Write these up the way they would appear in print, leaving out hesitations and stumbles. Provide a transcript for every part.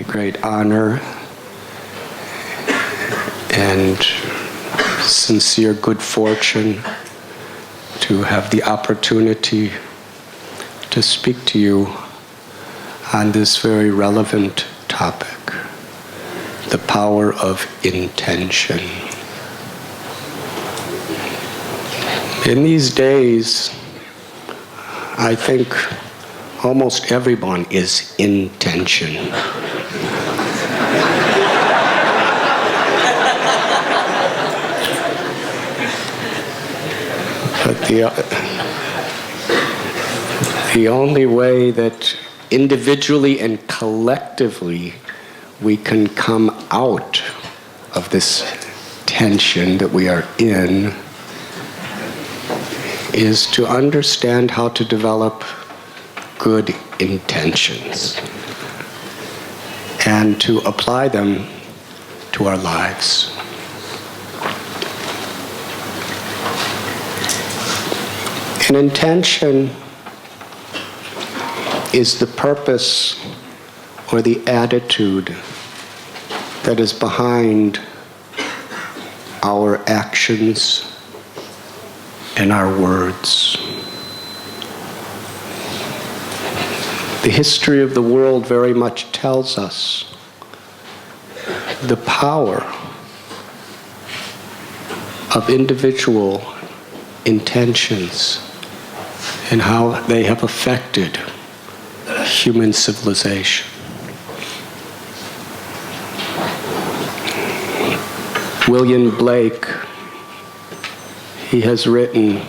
great honor and sincere good fortune to have the opportunity to speak to you on this very relevant topic, the power of intention. In these days, I think almost everyone is in tension. But the only way that individually and collectively we can come out of this tension that we are in is to understand how to develop good intentions and to apply them to our lives. An intention is the purpose or the attitude that is behind our actions and our words. The history of the world very much tells us the power of individual intentions and how they have affected human civilization. William Blake, he has written,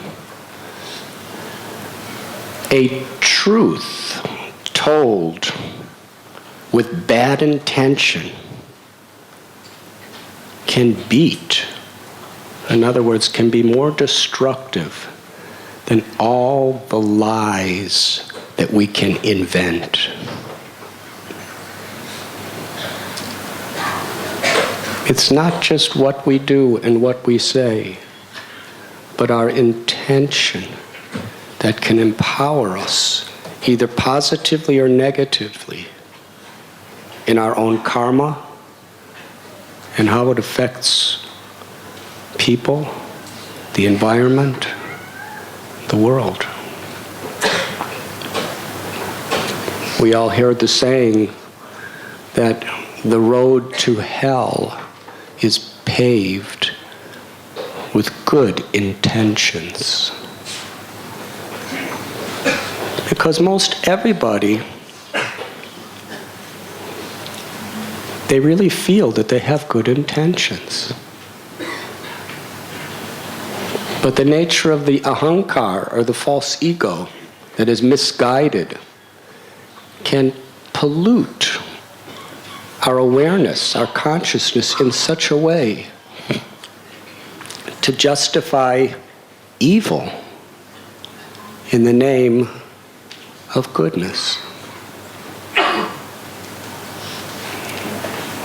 "A truth told with bad intention can beat, in other words, can be more destructive than all the lies that we can invent." It's not just what we do and what we say, but our intention that can empower us, either positively or negatively, in our own karma and how it affects people, the environment, the world. We all heard the saying that the road to hell is paved with good intentions. Because most everybody, they really feel that they have good intentions. But the nature of the ahankar, or the false ego, that is misguided, can pollute our awareness, our consciousness in such a way to justify evil in the name of goodness.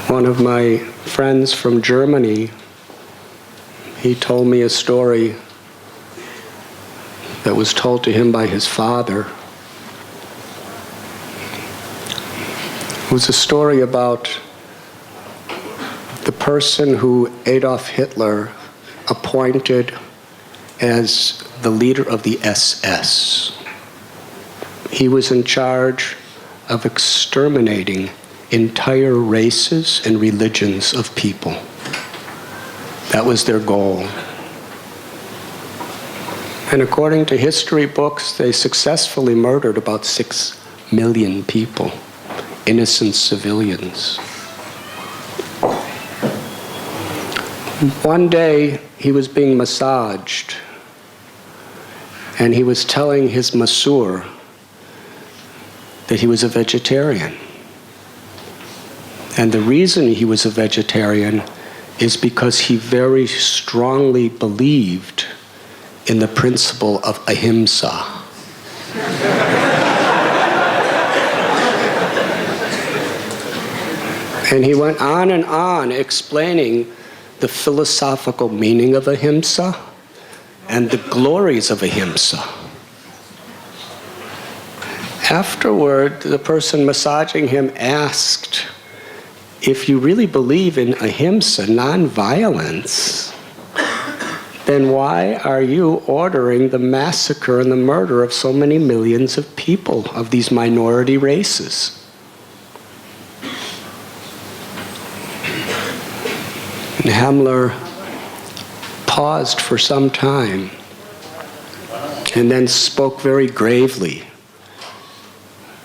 One of my friends from Germany, he told me a story that was told to him by his father. It was a story about the person who Adolf Hitler appointed as the leader of the SS. He was in charge of exterminating entire races and religions of people. That was their goal. And according to history books, they successfully murdered about 6 million people, innocent civilians. One day, he was being massaged, and he was telling his masseur that he was a vegetarian. And the reason he was a vegetarian is because he very strongly believed in the principle of ahimsa. And he went on explaining the philosophical meaning of ahimsa and the glories of ahimsa. Afterward, the person massaging him asked if you really believe in ahimsa, non-violence, then why are you ordering the massacre and the murder of so many millions of people, of these minority races? And Hamler paused for some time and then spoke very gravely.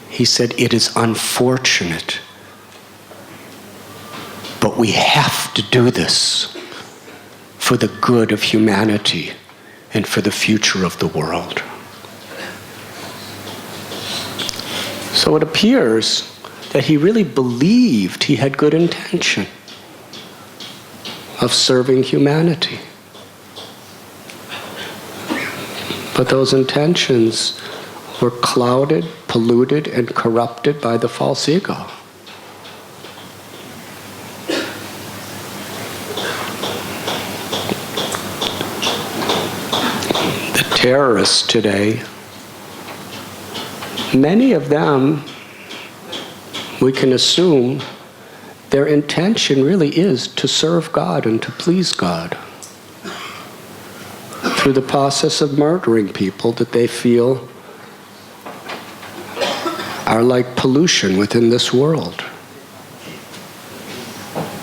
He said, "It is unfortunate, but we have to do this for the good of humanity and for the future of the world." So it appears that he really believed he had good intention of serving humanity. But those intentions were clouded, polluted, and corrupted by the false ego. The terrorists today, many of them, we can assume, their intention really is to serve God and to please God through the process of murdering people that they feel are like pollution within this world.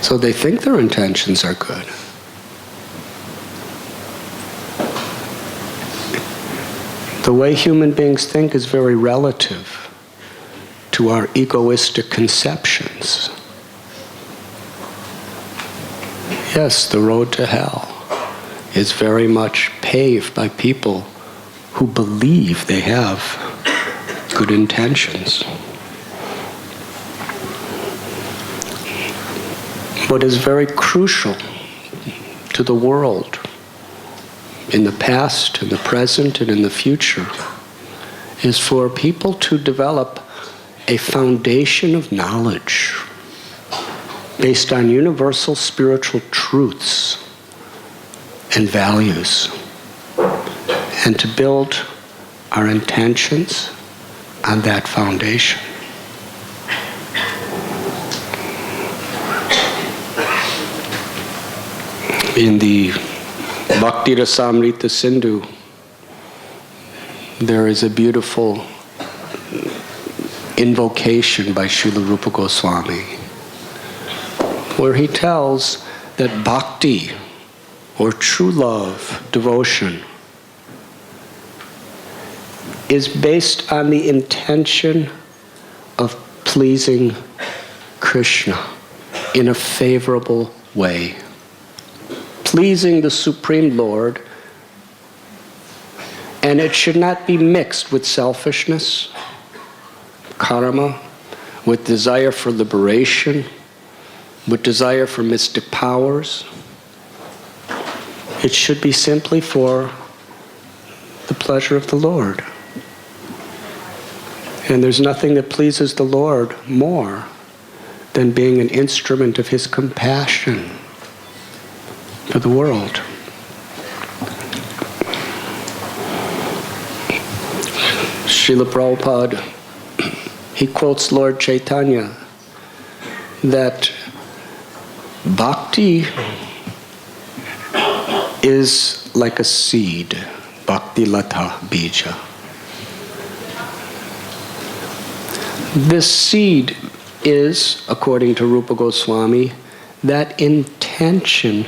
So they think their intentions are good. The way human beings think is very relative to our egoistic conceptions. Yes, the road to hell is very much paved by people who believe they have good intentions. What is very crucial to the world in the past, in the present, and in the future is for people to develop a foundation of knowledge based on universal spiritual truths and values, and to build our intentions on that foundation. In the Bhakti Rasamrita Sindhu, there is a beautiful invocation by Srila Rupa Goswami, where he tells that bhakti, or true love, devotion, is based on the intention of pleasing Krishna in a favorable way. Pleasing the Supreme Lord, and it should not be mixed with selfishness, karma, with desire for liberation, with desire for mystic powers. It should be simply for the pleasure of the Lord. And there's nothing that pleases the Lord more than being an instrument of His compassion for the world. Srila Prabhupada, he quotes Lord Chaitanya that bhakti is like a seed, bhakti lata bija. This seed is, according to Rupa Goswami, that intention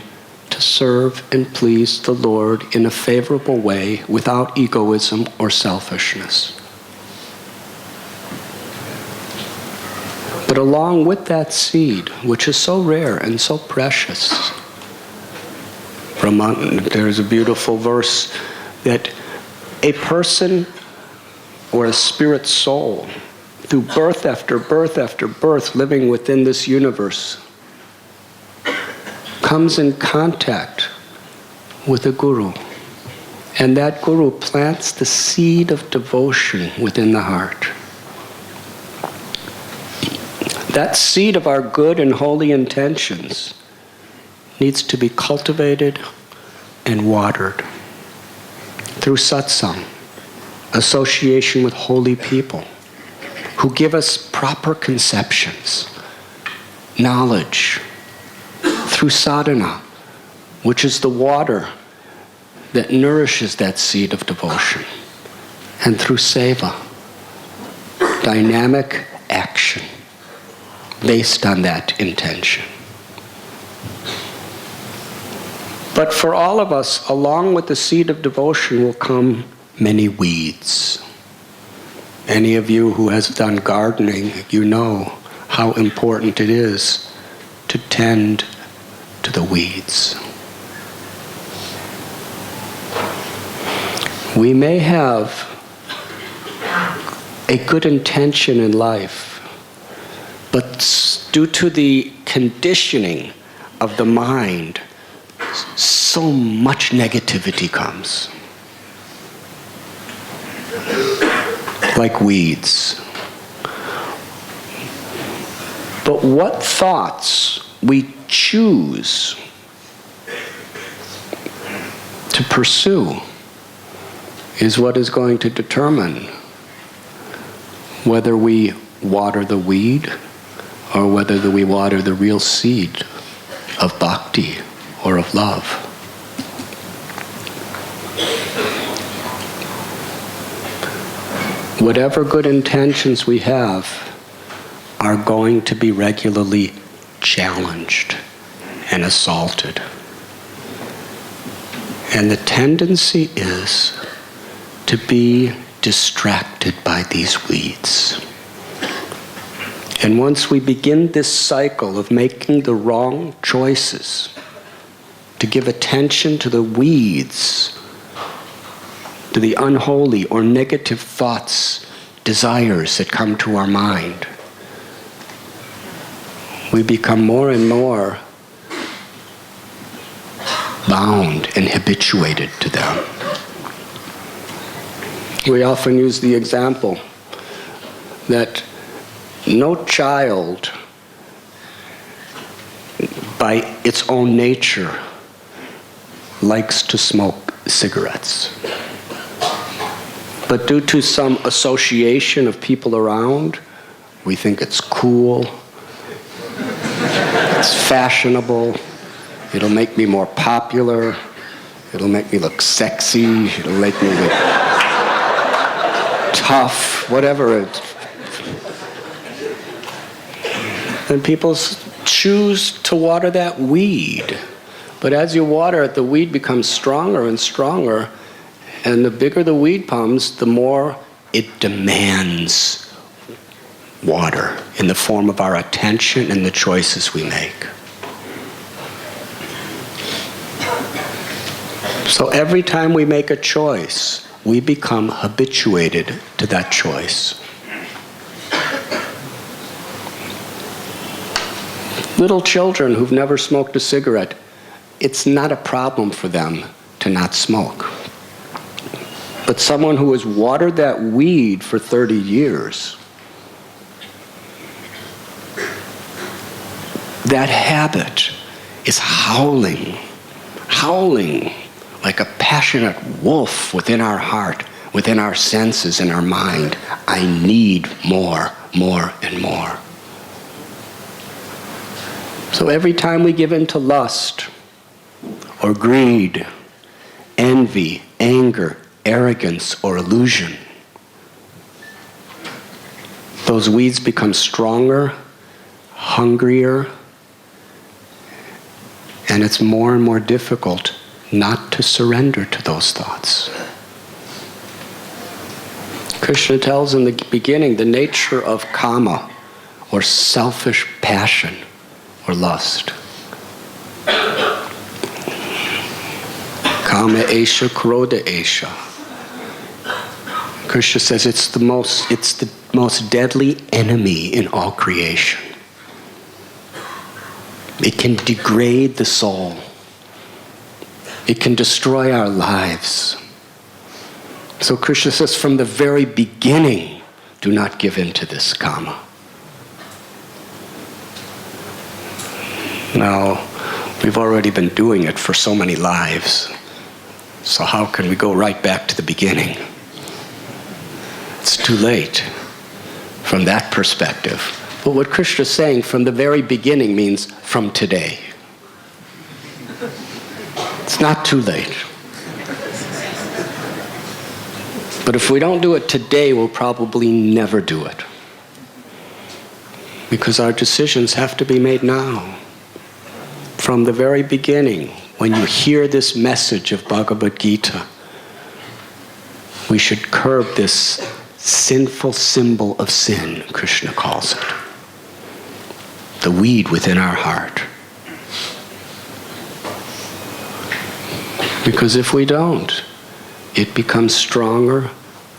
to serve and please the Lord in a favorable way without egoism or selfishness. But along with that seed, which is so rare and so precious, there's a beautiful verse that a person or a spirit soul, through birth after birth after birth, living within this universe, comes in contact with a guru. And that guru plants the seed of devotion within the heart. That seed of our good and holy intentions needs to be cultivated and watered through satsang, association with holy people who give us proper conceptions knowledge, through sadhana, which is the water that nourishes that seed of devotion, and through seva, dynamic action based on that intention. But for all of us, along with the seed of devotion will come many weeds. Any of you who has done gardening, you know how important it is to tend to the weeds. We may have a good intention in life, but due to the conditioning of the mind, so much negativity comes. Like weeds. But what thoughts we choose to pursue is what is going to determine whether we water the weed or whether we water the real seed of bhakti or of love. Whatever good intentions we have are going to be regularly challenged and assaulted. And the tendency is to be distracted by these weeds. And once we begin this cycle of making the wrong choices, to give attention to the weeds, to the unholy or negative thoughts, desires that come to our mind, we become more and more bound and habituated to them. We often use the example that no child, by its own nature, likes to smoke cigarettes. But due to some association of people around, we think it's cool, it's fashionable, it'll make me more popular, it'll make me look sexy, it'll make me look tough, whatever it. And people choose to water that weed. But as you water it, the weed becomes stronger and stronger, and the bigger the weed becomes, the more it demands water in the form of our attention and the choices we make. So every time we make a choice, we become habituated to that choice. Little children who've never smoked a cigarette, it's not a problem for them to not smoke. But someone who has watered that weed for 30 years, that habit is howling like a passionate wolf within our heart, within our senses and our mind. I need more, and more. So every time we give in to lust, or greed, envy, anger, arrogance, or illusion, those weeds become stronger, hungrier, and it's more and more difficult not to surrender to those thoughts. Krishna tells in the beginning the nature of kama, or selfish passion, or lust. Kama esha, krodha esha. Krishna says it's the most deadly enemy in all creation. It can degrade the soul. It can destroy our lives. So Krishna says from the very beginning, do not give in to this kama. Now, we've already been doing it for so many lives. So how can we go right back to the beginning? It's too late from that perspective. But what Krishna is saying from the very beginning means from today. It's not too late. But if we don't do it today, we'll probably never do it. Because our decisions have to be made now. From the very beginning, when you hear this message of Bhagavad Gita, we should curb this sinful symbol of sin, Krishna calls it. The weed within our heart. Because if we don't, it becomes stronger,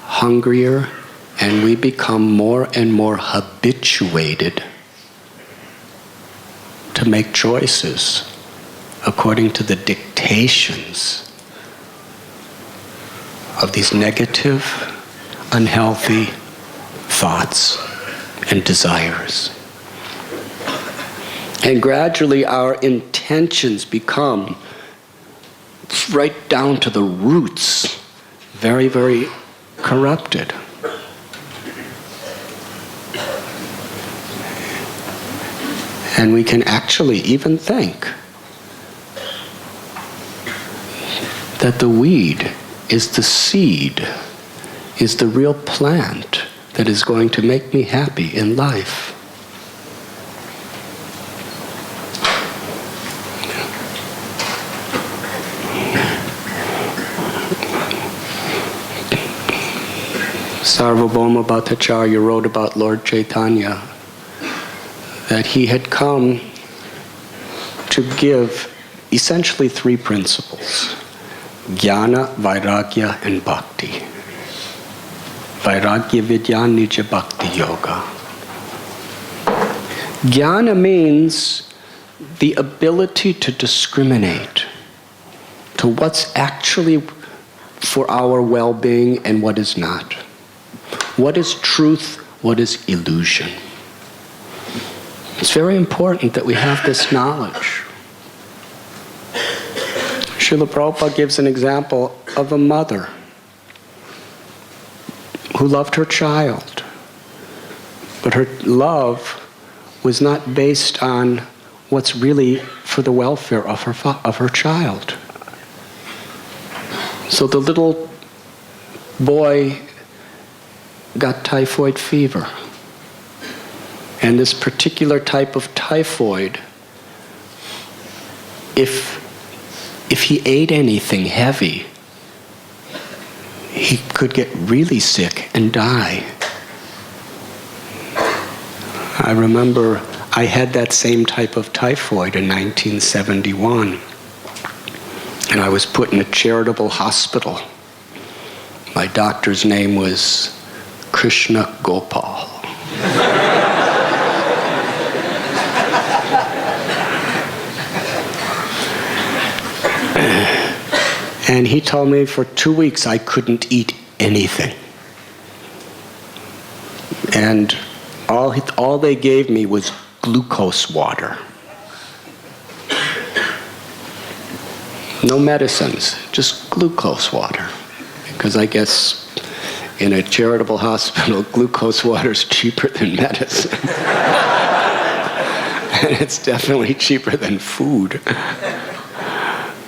hungrier, and we become more and more habituated to make choices according to the dictations of these negative, unhealthy thoughts and desires. And gradually our intentions become, right down to the roots, very, very corrupted. And we can actually even think that the weed is the seed, is the real plant that is going to make me happy in life. Sarvabhauma Bhattacharya wrote about Lord Chaitanya that he had come to give essentially three principles: Jnana, Vairagya, and Bhakti. Vairagya Vidya Nija Bhakti Yoga. Jnana means the ability to discriminate to what's actually for our well-being and what is not. What is truth? What is illusion? It's very important that we have this knowledge. Srila Prabhupada gives an example of a mother who loved her child, but her love was not based on what's really for the welfare of her child. So the little boy got typhoid fever. And this particular type of typhoid, if he ate anything heavy, he could get really sick and die. I remember I had that same type of typhoid in 1971. And I was put in a charitable hospital. My doctor's name was Krishna Gopal. And he told me for 2 weeks I couldn't eat anything. And all they gave me was glucose water. No medicines, just glucose water. Because I guess in a charitable hospital, glucose water is cheaper than medicine. And it's definitely cheaper than food.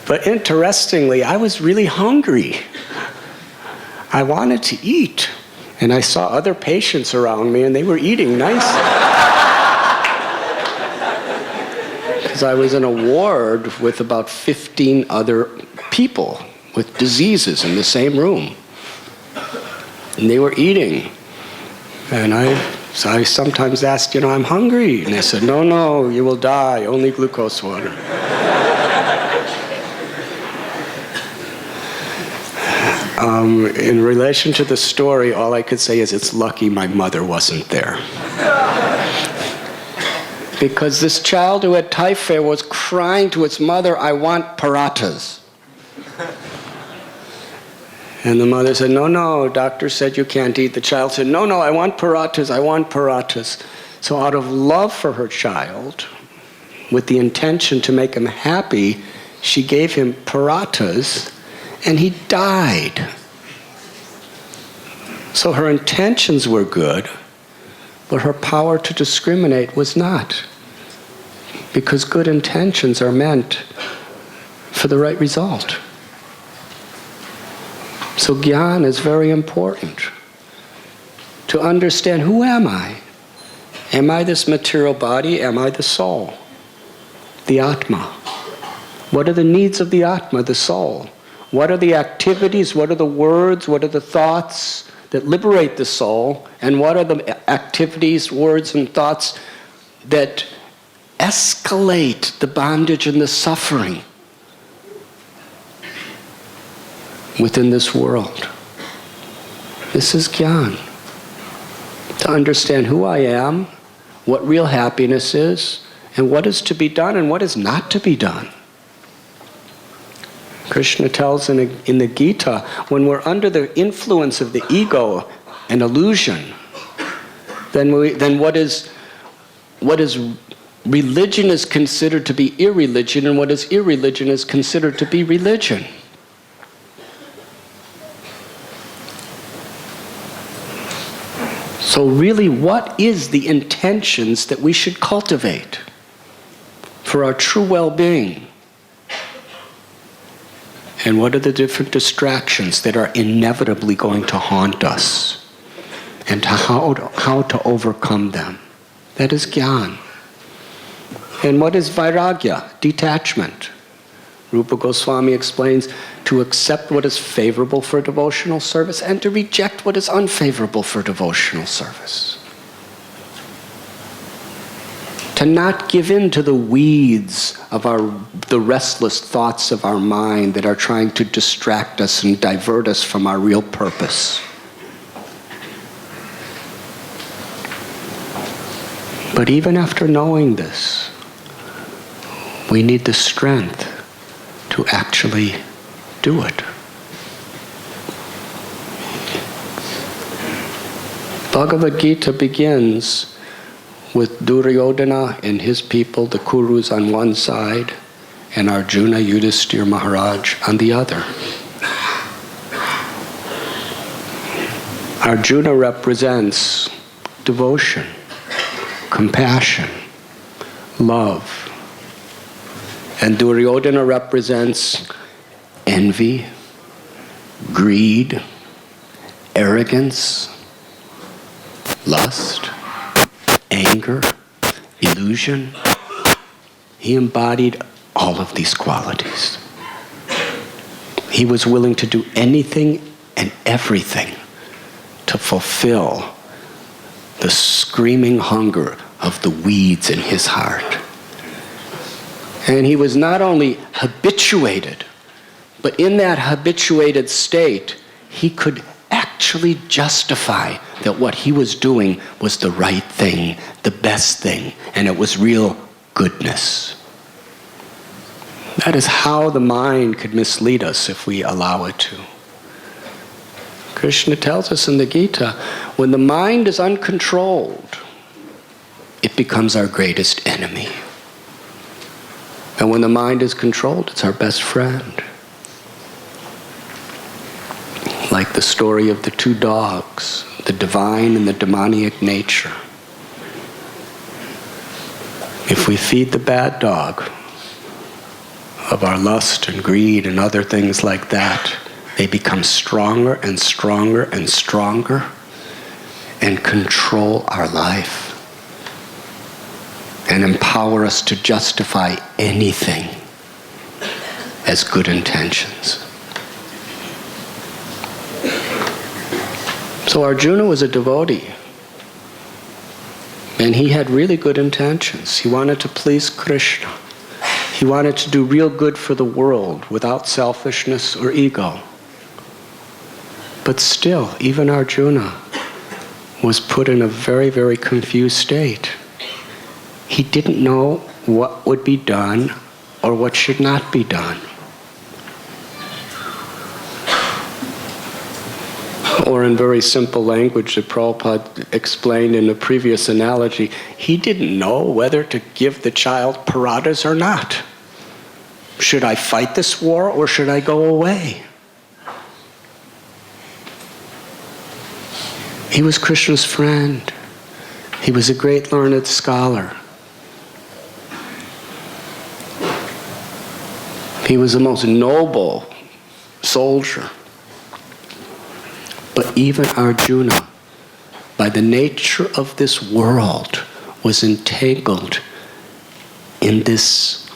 But interestingly, I was really hungry. I wanted to eat. And I saw other patients around me, and they were eating nicely. Because I was in a ward with about 15 other people with diseases in the same room. And they were eating. And I sometimes asked, I'm hungry. And they said, no, you will die, only glucose water. In relation to the story, all I could say is it's lucky my mother wasn't there. Because this child who had typhoid was crying to its mother, I want parathas. And the mother said, no, doctor said you can't eat. The child said, no, I want parathas, I want parathas. So out of love for her child, with the intention to make him happy, she gave him parathas, and he died. So her intentions were good, but her power to discriminate was not. Because good intentions are meant for the right result. So Gyan is very important. To understand, who am I? Am I this material body? Am I the soul? The Atma. What are the needs of the Atma, the soul? What are the activities, what are the words, what are the thoughts that liberate the soul? And what are the activities, words, and thoughts that escalate the bondage and the suffering within this world? This is Gyan. To understand who I am, what real happiness is, and what is to be done and what is not to be done. Krishna tells in the Gita, when we're under the influence of the ego and illusion, then what is religion is considered to be irreligion, and what is irreligion is considered to be religion. So really, what is the intentions that we should cultivate for our true well-being? And what are the different distractions that are inevitably going to haunt us? And how to overcome them? That is Gyan. And what is Vairagya? Detachment. Rupa Goswami explains to accept what is favorable for devotional service and to reject what is unfavorable for devotional service. To not give in to the weeds of the restless thoughts of our mind that are trying to distract us and divert us from our real purpose. But even after knowing this, we need the strength to actually do it. Bhagavad Gita begins with Duryodhana and his people, the Kurus, on one side, and Arjuna, Yudhishthira Maharaj on the other. Arjuna represents devotion, compassion, love. And Duryodhana represents envy, greed, arrogance, lust, anger, illusion. He embodied all of these qualities. He was willing to do anything and everything to fulfill the screaming hunger of the weeds in his heart. And he was not only habituated, but in that habituated state, he could actually justify that what he was doing was the right thing, the best thing, and it was real goodness. That is how the mind could mislead us if we allow it to. Krishna tells us in the Gita, when the mind is uncontrolled, it becomes our greatest enemy. And when the mind is controlled, it's our best friend. Like the story of the two dogs, the divine and the demoniac nature. If we feed the bad dog of our lust and greed and other things like that, they become stronger and stronger and stronger and control our life and empower us to justify anything as good intentions. So Arjuna was a devotee, and he had really good intentions. He wanted to please Krishna. He wanted to do real good for the world without selfishness or ego. But still, even Arjuna was put in a very, very confused state. He didn't know what would be done or what should not be done. Or in very simple language that Prabhupada explained in a previous analogy, he didn't know whether to give the child paradas or not. Should I fight this war or should I go away? He was Krishna's friend. He was a great learned scholar. He was the most noble soldier. But even Arjuna, by the nature of this world, was entangled in this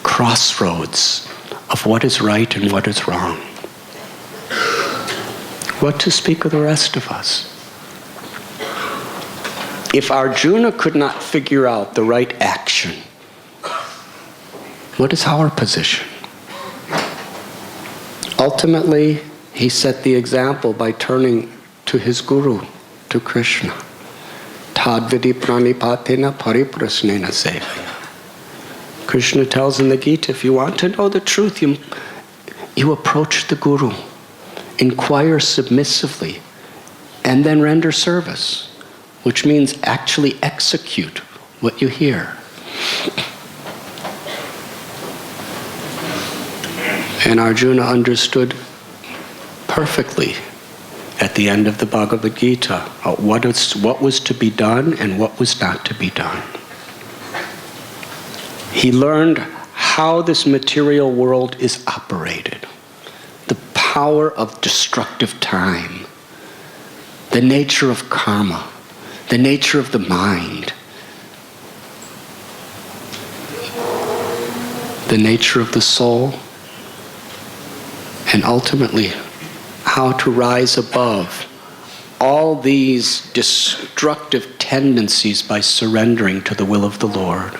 crossroads of what is right and what is wrong. What to speak of the rest of us? If Arjuna could not figure out the right action, what is our position? Ultimately, he set the example by turning to his guru, to Krishna. Tadvidi pranipatena pariprasnena sevaya. Krishna tells in the Gita, if you want to know the truth, you approach the guru, inquire submissively, and then render service, which means actually execute what you hear. And Arjuna understood perfectly at the end of the Bhagavad Gita what was to be done and what was not to be done. He learned how this material world is operated, the power of destructive time, the nature of karma, the nature of the mind, the nature of the soul, and ultimately how to rise above all these destructive tendencies by surrendering to the will of the Lord.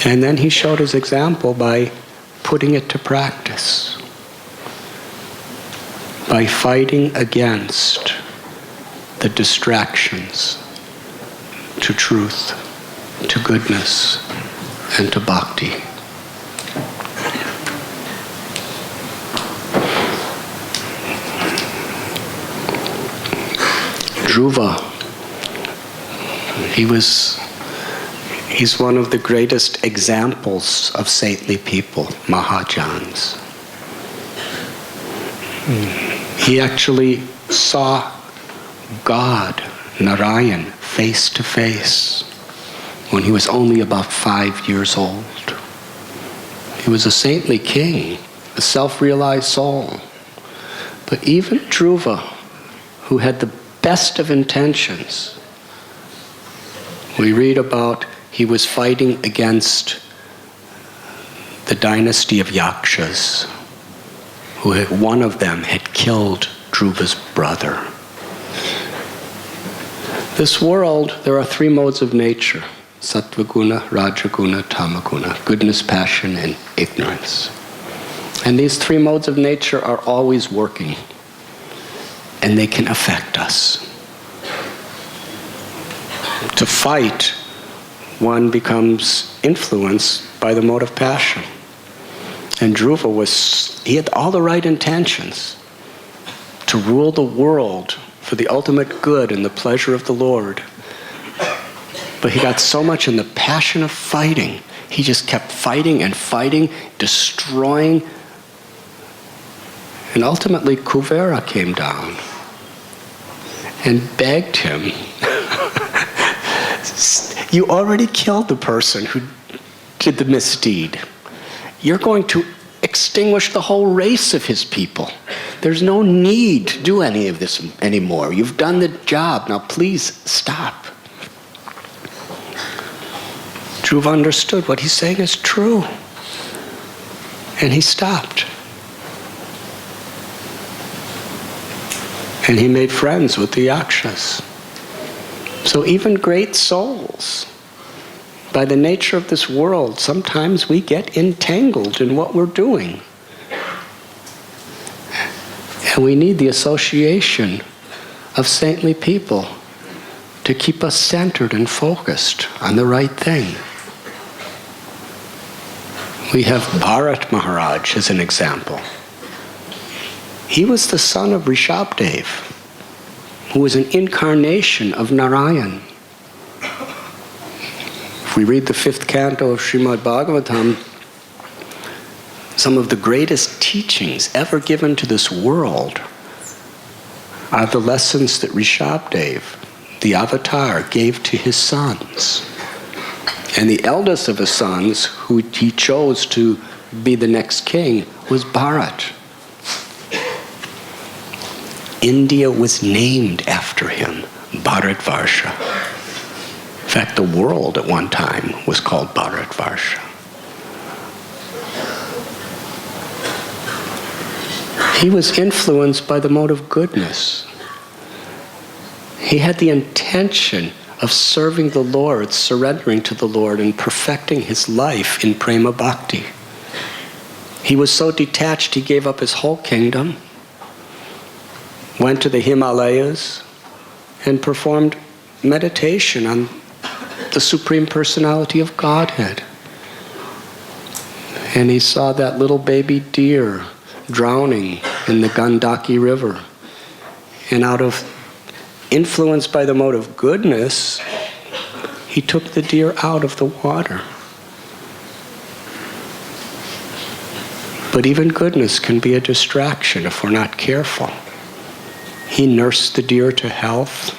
And then he showed his example by putting it to practice, by fighting against the distractions to truth, to goodness, and to bhakti. Dhruva, he's one of the greatest examples of saintly people, Mahajans. He actually saw God, Narayan, face to face when he was only about 5 years old. He was a saintly king, a self-realized soul. But even Dhruva, who had the best of intentions, we read about he was fighting against the dynasty of Yakshas, one of them had killed Dhruva's brother. This world, there are 3 modes of nature: Sattvaguna, Rajaguna, Tamaguna, goodness, passion, and ignorance. And these 3 modes of nature are always working, and they can affect us. To fight, one becomes influenced by the mode of passion. And Dhruva he had all the right intentions to rule the world for the ultimate good and the pleasure of the Lord. But he got so much in the passion of fighting, he just kept fighting and fighting, destroying. And ultimately Kuvera came down and begged him, you already killed the person who did the misdeed. You're going to extinguish the whole race of his people. There's no need to do any of this anymore. You've done the job. Now please stop. Dhruva understood what he's saying is true. And he stopped. And he made friends with the Yakshas. So even great souls, by the nature of this world, sometimes we get entangled in what we're doing. And we need the association of saintly people to keep us centered and focused on the right thing. We have Bharat Maharaj as an example. He was the son of Rishabdev, who was an incarnation of Narayan. If we read the 5th canto of Srimad Bhagavatam, some of the greatest teachings ever given to this world are the lessons that Rishabdev, the avatar, gave to his sons. And the eldest of his sons, who he chose to be the next king, was Bharat. India was named after him, Bharatvarsha. In fact, the world at one time was called Bharatvarsha. He was influenced by the mode of goodness. He had the intention of serving the Lord, surrendering to the Lord, and perfecting his life in prema bhakti. He was so detached he gave up his whole kingdom, went to the Himalayas, and performed meditation on the Supreme Personality of Godhead. And he saw that little baby deer drowning in the Gandaki River. And out of influenced by the mode of goodness, he took the deer out of the water. But even goodness can be a distraction if we're not careful. He nursed the deer to health,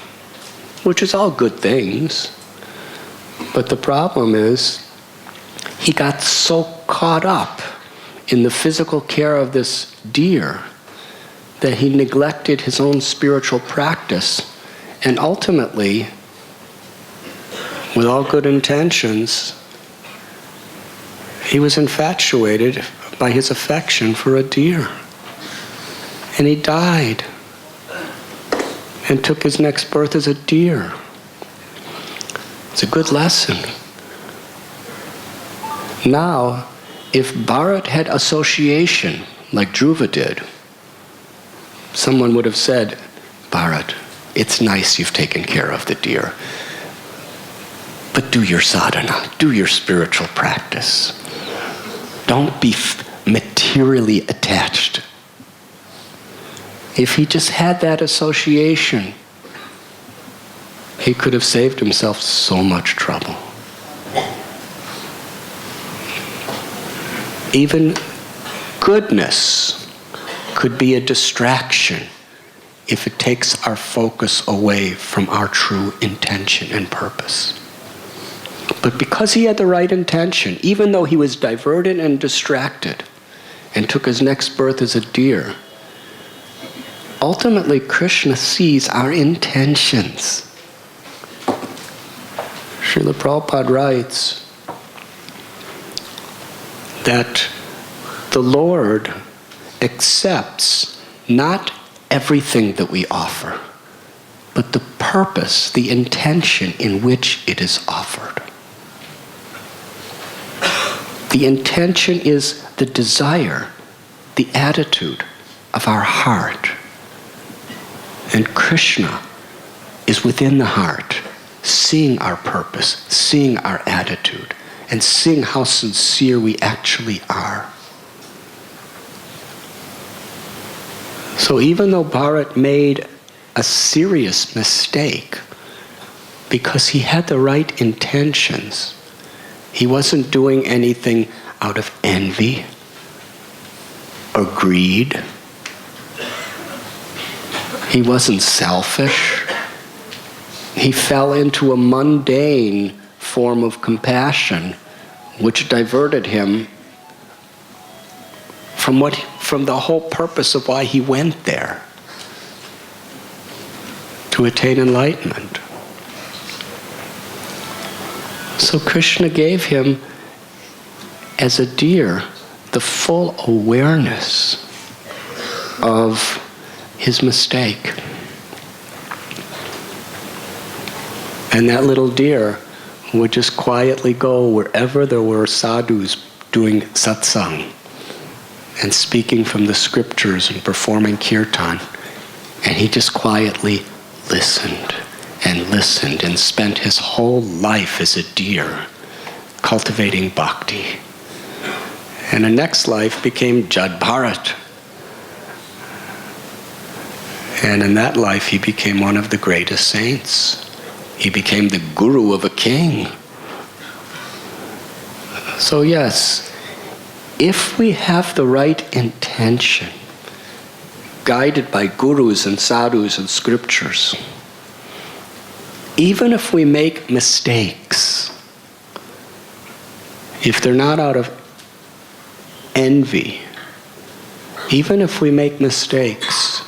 which is all good things. But the problem is, he got so caught up in the physical care of this deer that he neglected his own spiritual practice. And ultimately, with all good intentions, he was infatuated by his affection for a deer. And he died and took his next birth as a deer. It's a good lesson. Now, if Bharat had association like Dhruva did, someone would have said, Bharat, it's nice you've taken care of the deer, but do your sadhana, do your spiritual practice. Don't be materially attached. If he just had that association, he could have saved himself so much trouble. Even goodness could be a distraction if it takes our focus away from our true intention and purpose. But because he had the right intention, even though he was diverted and distracted and took his next birth as a deer, ultimately Krishna sees our intentions. Srila Prabhupada writes that the Lord accepts not everything that we offer, but the purpose, the intention in which it is offered. The intention is the desire, the attitude of our heart. And Krishna is within the heart, seeing our purpose, seeing our attitude, and seeing how sincere we actually are. So even though Bharat made a serious mistake, because he had the right intentions, he wasn't doing anything out of envy or greed. He wasn't selfish. He fell into a mundane form of compassion, which diverted him from the whole purpose of why he went there, to attain enlightenment. So Krishna gave him, as a deer, the full awareness of his mistake. And that little deer would just quietly go wherever there were sadhus doing satsang and speaking from the scriptures and performing kirtan. And he just quietly listened and spent his whole life as a deer cultivating bhakti. And the next life became Jad Bharat. And in that life he became one of the greatest saints. He became the guru of a king. So yes, if we have the right intention, guided by gurus and sadhus and scriptures, even if we make mistakes, if they're not out of envy, even if we make mistakes,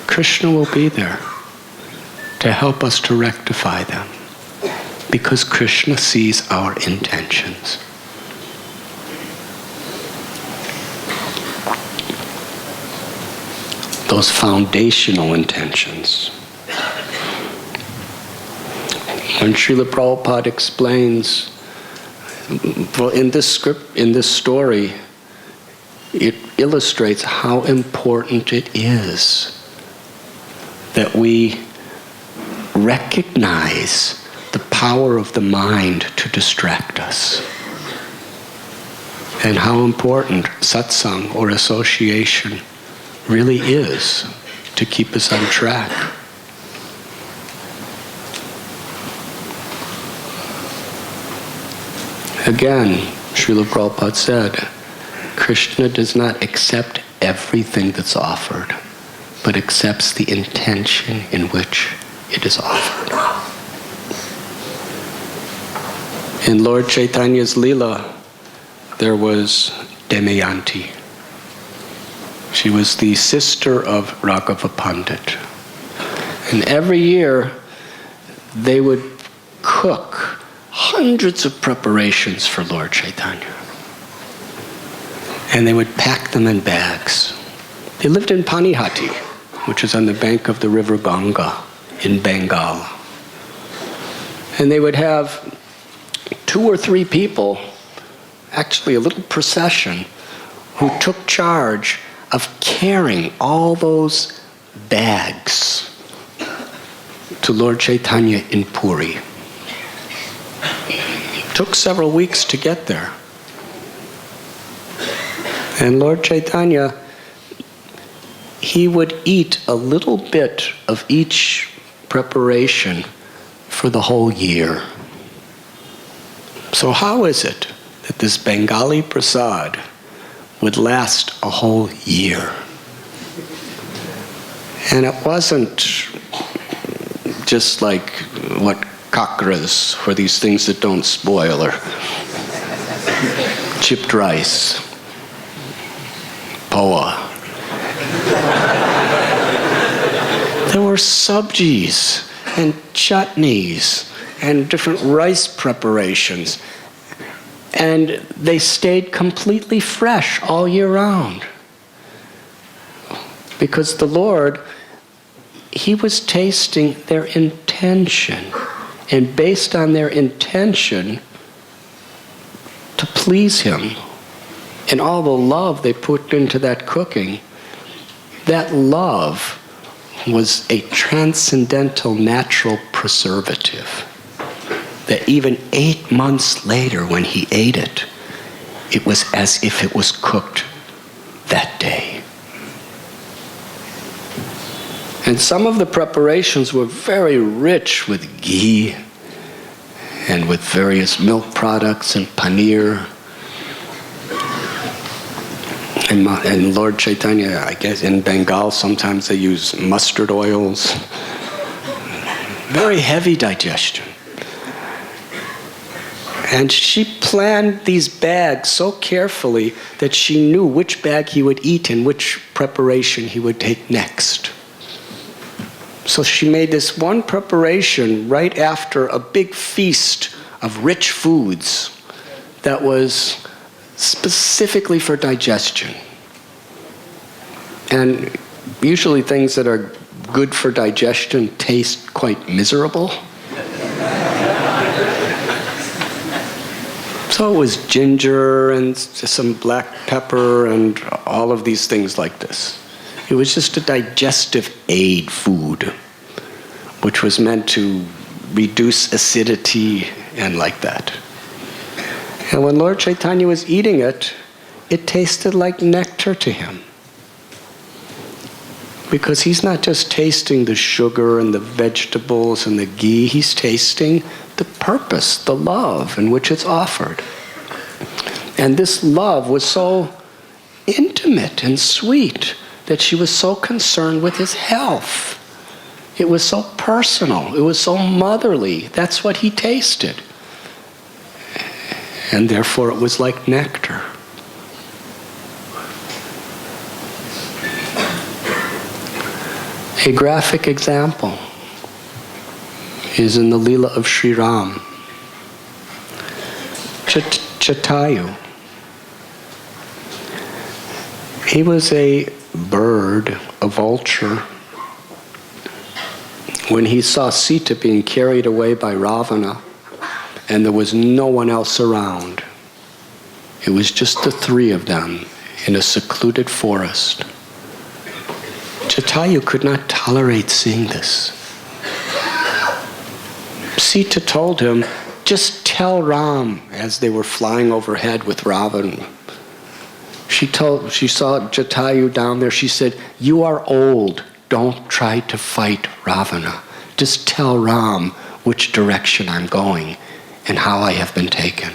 Krishna will be there to help us to rectify them, because Krishna sees our intentions. Those foundational intentions. When Srila Prabhupada explains, well, in this story, it illustrates how important it is that we recognize the power of the mind to distract us, and how important satsang or association really is to keep us on track. Again, Srila Prabhupada said, Krishna does not accept everything that's offered, but accepts the intention in which it is offered. In Lord Chaitanya's Leela, there was Damayanti. She was the sister of Raghava Pandit. And every year, they would cook hundreds of preparations for Lord Chaitanya. And they would pack them in bags. They lived in Panihati, which is on the bank of the river Ganga in Bengal. And they would have 2 or 3 people, actually a little procession, who took charge of carrying all those bags to Lord Chaitanya in Puri. It took several weeks to get there. And Lord Chaitanya, he would eat a little bit of each preparation for the whole year. So how is it that this Bengali prasad would last a whole year? And it wasn't just like what kakras, for these things that don't spoil, or chipped rice, poa. There were sabjis and chutneys and different rice preparations. And they stayed completely fresh all year round. Because the Lord, he was tasting their intention. And based on their intention to please him, and all the love they put into that cooking, that love was a transcendental natural preservative. That even 8 months later when he ate it, it was as if it was cooked that day. And some of the preparations were very rich with ghee and with various milk products and paneer. And Lord Chaitanya, I guess in Bengal, sometimes they use mustard oils. Very heavy digestion. And she planned these bags so carefully that she knew which bag he would eat and which preparation he would take next. So she made this one preparation right after a big feast of rich foods that was specifically for digestion. And usually things that are good for digestion taste quite miserable. So it was ginger and some black pepper and all of these things like this. It was just a digestive aid food, which was meant to reduce acidity and like that. And when Lord Chaitanya was eating it, it tasted like nectar to him. Because he's not just tasting the sugar and the vegetables and the ghee, he's tasting the purpose, the love in which it's offered. And this love was so intimate and sweet that she was so concerned with his health. It was so personal. It was so motherly. That's what he tasted. And therefore it was like nectar. A graphic example is in the Leela of Sri Ram. Jatayu. He was a bird, a vulture. When he saw Sita being carried away by Ravana, and there was no one else around, it was just the three of them in a secluded forest. Jatayu could not tolerate seeing this. Sita told him, just tell Ram, as they were flying overhead with Ravana. She saw Jatayu down there, she said, you are old, don't try to fight Ravana. Just tell Ram which direction I'm going and how I have been taken.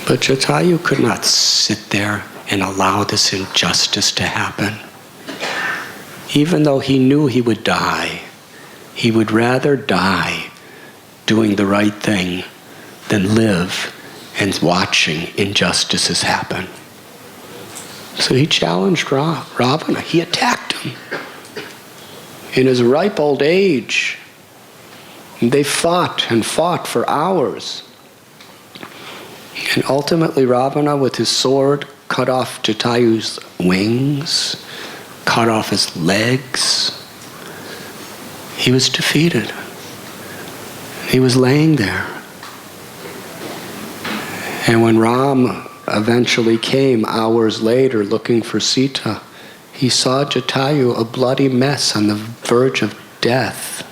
But Jatayu could not sit there and allow this injustice to happen. Even though he knew he would die, he would rather die doing the right thing than live and watching injustices happen. So he challenged Ravana. He attacked him. In his ripe old age, they fought and fought for hours. And ultimately Ravana, with his sword, cut off Jatayu's wings, cut off his legs. He was defeated. He was laying there. And when Ram eventually came hours later looking for Sita, he saw Jatayu a bloody mess on the verge of death.